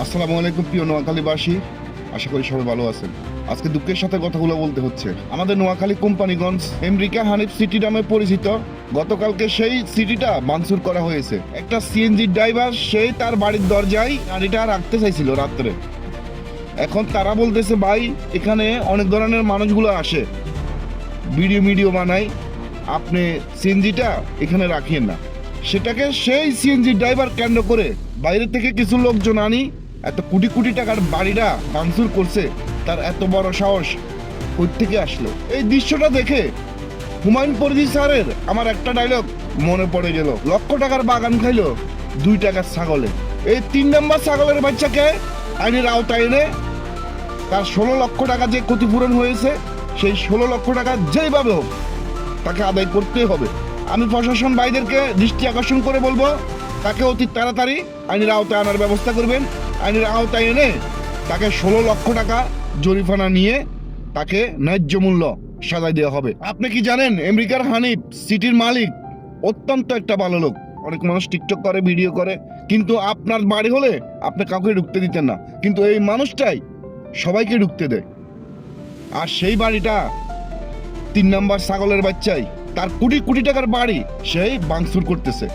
আসসালামু আলাইকুম প্রিয় নোয়াখালীবাসী, আশা করি সবাই ভালো আছেন। আজকে দুঃখের সাথে কথাগুলো বলতে হচ্ছে। আমাদের নোয়াখালী কোম্পানিগঞ্জ আমেরিকা হানিফ সিটি নামে পরিচিত গতকালকে সেই সিটিটা ভাঙচুর করা হয়েছে। একটা সিএনজি ড্রাইভার সেই তার বাড়ির দরজায় গাড়িটা রাখতে চাইছিল রাত্রে। এখন তারা বলতেছে ভাই এখানে অনেক ধরনের মানুষগুলো আসে, ভিডিও বানাই, আপনি সিএনজিটা এখানে রাখিয়েন না। সেটাকে সেই সিএনজি ড্রাইভার কেন্দ্র করে বাইরে থেকে কিছু লোকজন আনি এত কোটি কোটি টাকার বাড়িটা ভাঙচুর করছে। তার এত বড় সাহস কই থেকে আসলো? এই দৃশ্যটা দেখে হুমায়ুন ফরিদি স্যারের আমার একটা ডায়লগ মনে পড়ে গেল, লক্ষ টাকার বাগান খাইলো 2 টাকার ছাগলে। এই 3 নম্বর ছাগলের বাচ্চাকে আইনের আওতায় এনে তার 16 লক্ষ টাকা যে ক্ষতিপূরণ হয়েছে, সেই 16 লক্ষ টাকা যেইভাবে হোক তাকে আদায় করতেই হবে। আমি প্রশাসন ভাইদেরকে দৃষ্টি আকর্ষণ করে বলবো, তাকে অতি তাড়াতাড়ি আইনের আওতায় আনার ব্যবস্থা করবেন। আইনের আওতায় এনে তাকে 16 লক্ষ টাকা জরিমানা নিয়ে তাকে ন্যায্য মূল্য সাজায় দেওয়া হবে। আপনি কি জানেন আমেরিকার হানিফ সিটির মালিক অত্যন্ত একটা ভালো লোক। অনেক মানুষ টিকটক করে, ভিডিও করে, কিন্তু আপনার বাড়ি হলে আপনি কাউকে ঢুকতে দিতেন না, কিন্তু এই মানুষটাই সবাইকে ঢুকতে দেয়। আর সেই বাড়িটা 3 নম্বর ছাগলের বাচ্চাই, তার কোটি কোটি টাকার বাড়ি সেই ভাঙচুর করতেছে।